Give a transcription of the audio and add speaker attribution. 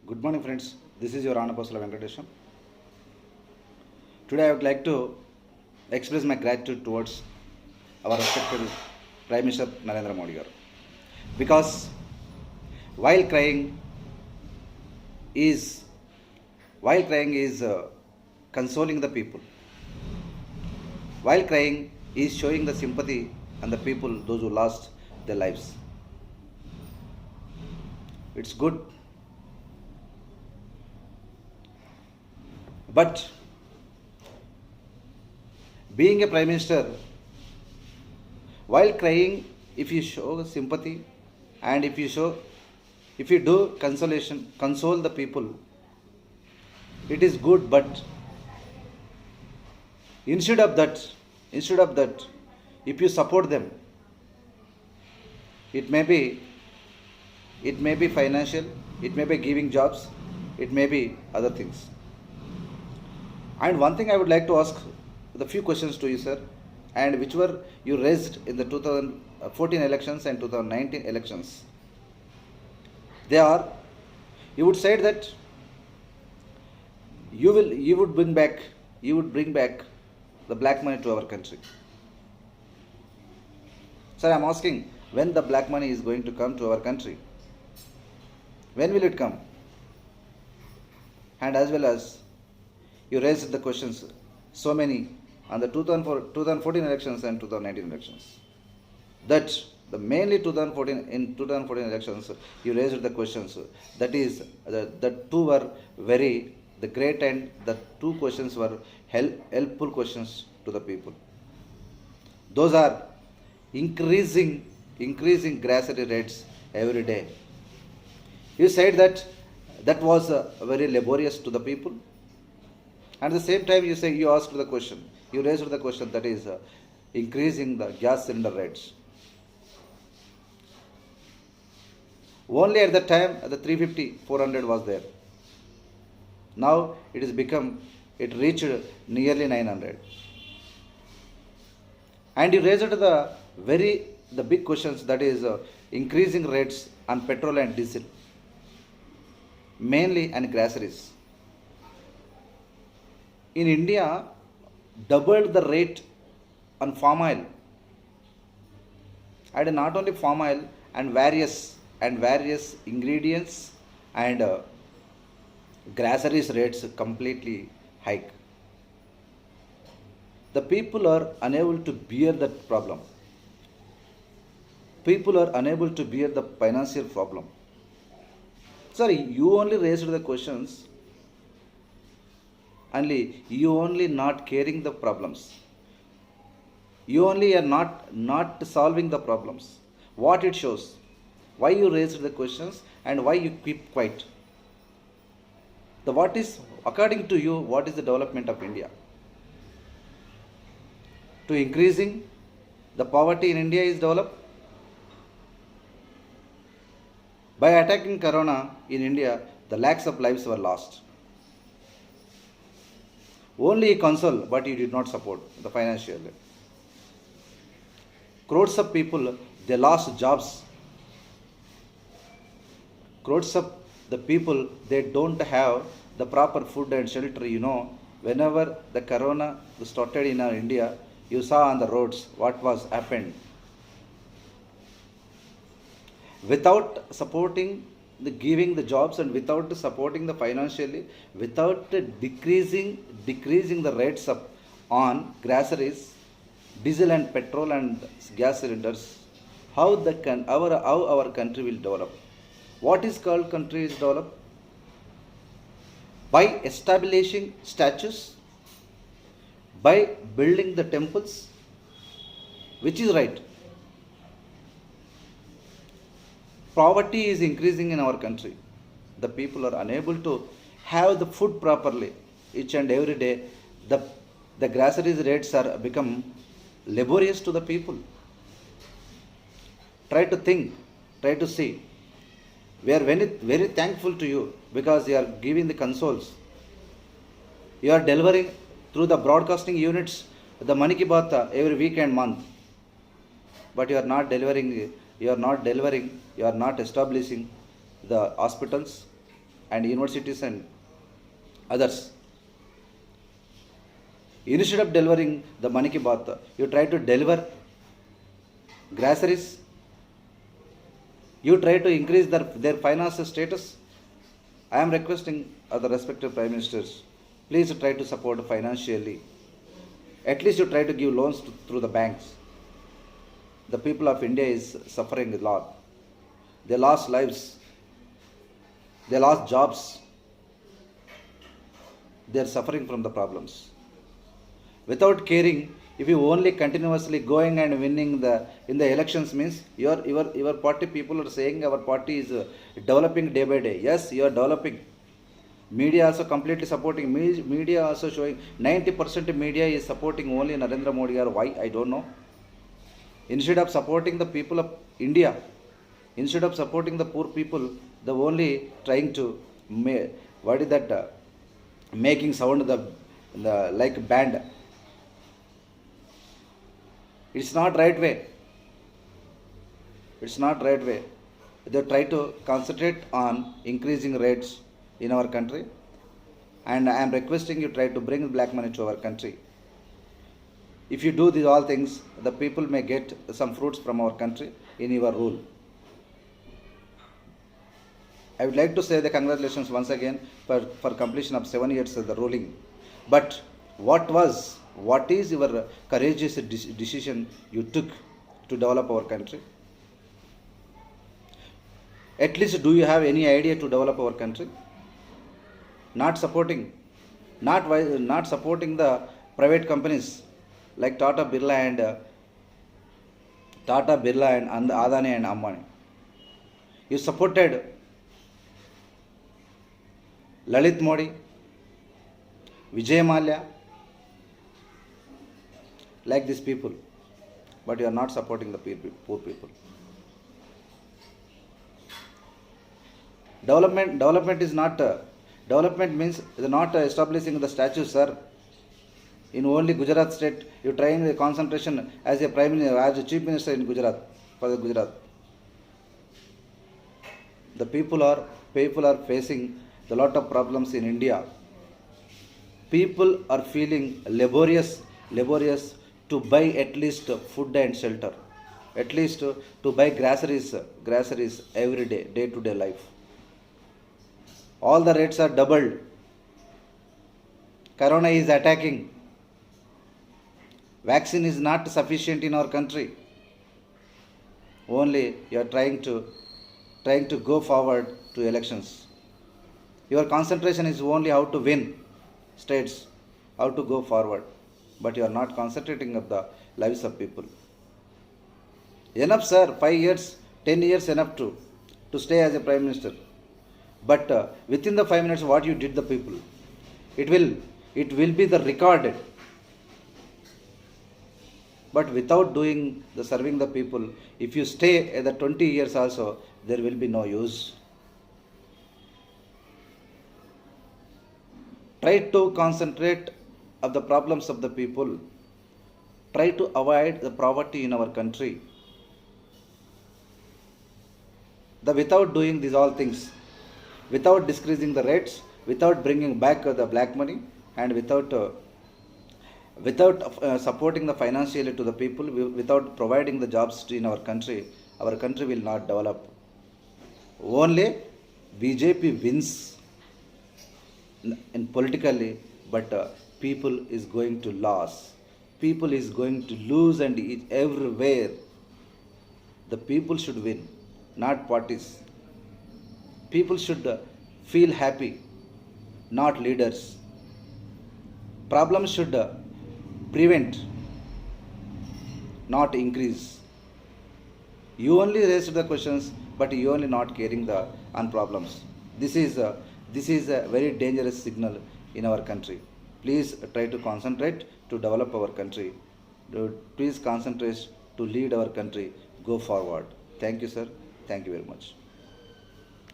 Speaker 1: Good morning, friends. This is your Anapasula Venkatesham. Today, I would like to express my gratitude towards our respected Prime Minister Narendra Modi garu. Because while crying is consoling the people. While crying is showing the sympathy and the people those who lost their lives. It's good, but being a prime minister, while crying, if you show sympathy and if you do consolation, console the people, it is good. But instead of that, if you support them, it may be financial, it may be giving jobs, it may be other things. And one thing I would like to ask the few questions to you, sir, and which were you raised in the 2014 elections and 2019 elections. They are, you would say that you would bring back the black money to our country. Sir, I am asking, when the black money is going to come to our country? When will it come? And as well as you raised the questions, so many, on the 2014 elections and 2019 elections. That the mainly 2014 elections, you raised the questions. That is, the two were very the great, and the two questions were helpful questions to the people. Those are increasing grocery rates every day. You said that was very laborious to the people. At the same time, you asked the question, you raised the question, that is increasing the gas cylinder rates. Only at that time, the 350, 400 was there. Now it reached nearly 900. And you raised the big questions, that is increasing rates on petrol and diesel, mainly and groceries. In India, doubled the rate on palm oil, and not only palm oil, and various ingredients and groceries rates completely hike. The people are unable to bear that problem. People are unable to bear the financial problem. Sorry, you only raised the questions, only you only not caring the problems. You only are not solving the problems. What it shows? Why you raised the questions and why you keep quiet? What is, according to you, what is the development of India? To increasing the poverty in India is developed? By attacking Corona in India, the lakhs of lives were lost. Only you console, but you did not support the financial. Crores of people, they lost jobs. Crores of the people, they don't have the proper food and shelter. Whenever the Corona started in India, you saw on the roads what was happened. Without supporting giving the jobs, and without supporting the financially, without decreasing the rates on groceries, diesel and petrol and gas cylinders, how our country will develop? What is called country is developed? By establishing statues, by building the temples, which is right. Poverty is increasing in our country. The people are unable to have the food properly. Each and every day, the groceries rates are become laborious to the people. Try to think, try to see. We are very, very thankful to you because you are giving the consoles. You are delivering through the broadcasting units the Mann Ki Baat every week and month. But you are not delivering, you are not establishing the hospitals, and universities and others. Instead of delivering the Mann Ki Baat, you try to deliver groceries, you try to increase their financial status. I am requesting the respective Prime Ministers, please try to support financially. At least you try to give loans through the banks. The people of India is suffering a lot. They lost lives. They lost jobs. They are suffering from the problems. Without caring, if you only continuously going and winning in the elections, means your party people are saying our party is developing day by day. Yes, you are developing. Media also completely supporting. Media also showing 90% media is supporting only Narendra Modi, or why I don't know. Instead of supporting the people of India, instead of supporting the poor people, the only trying to making sound the like band. It's not right way. It's not right way. They try to concentrate on increasing rates in our country, and I am requesting you try to bring black money to our country. If you do these all things, the people may get some fruits from our country in your rule. I would like to say the congratulations once again for completion of 7 years of the ruling. But what is your courageous decision you took to develop our country? At least do you have any idea to develop our country? Not supporting the private companies like Tata Birla and Adani and Ambani. You supported Lalit Modi, Vijay Mallya, like these people, but you are not supporting the poor people. Development is not. Development means not establishing the statues, sir. In only Gujarat state, you trying the concentration as a as a chief minister in Gujarat for the Gujarat. The people are facing a lot of problems in India. People are feeling laborious to buy at least food and shelter, at least to buy groceries every day to day life. All the rates are doubled. Corona is attacking. Vaccine is not sufficient in our country. Only you are trying to go forward to elections. Your concentration is only how to win states, how to go forward, but you are not concentrating on the lives of people. Enough, sir. 5 years, 10 years enough to stay as a prime minister. But within the 5 minutes, what you did the people, it will be the recorded. But without doing the serving the people, if you stay at the 20 years also, there will be no use. Try to concentrate on the problems of the people. Try to avoid the poverty in our country. Without doing these all things, without decreasing the rates, without bringing back the black money, and without supporting the financially to the people, without providing the jobs in our country will not develop. Only BJP wins in politically, but people is going to lose. People is going to lose, and everywhere. The people should win, not parties. People should feel happy, not leaders. Problems should prevent, not increase. You only raised the questions, but you only not caring on problems. This is a very dangerous signal in our country. Please try to concentrate to develop our country. Please concentrate to lead our country go forward. Thank you, sir. Thank you very much.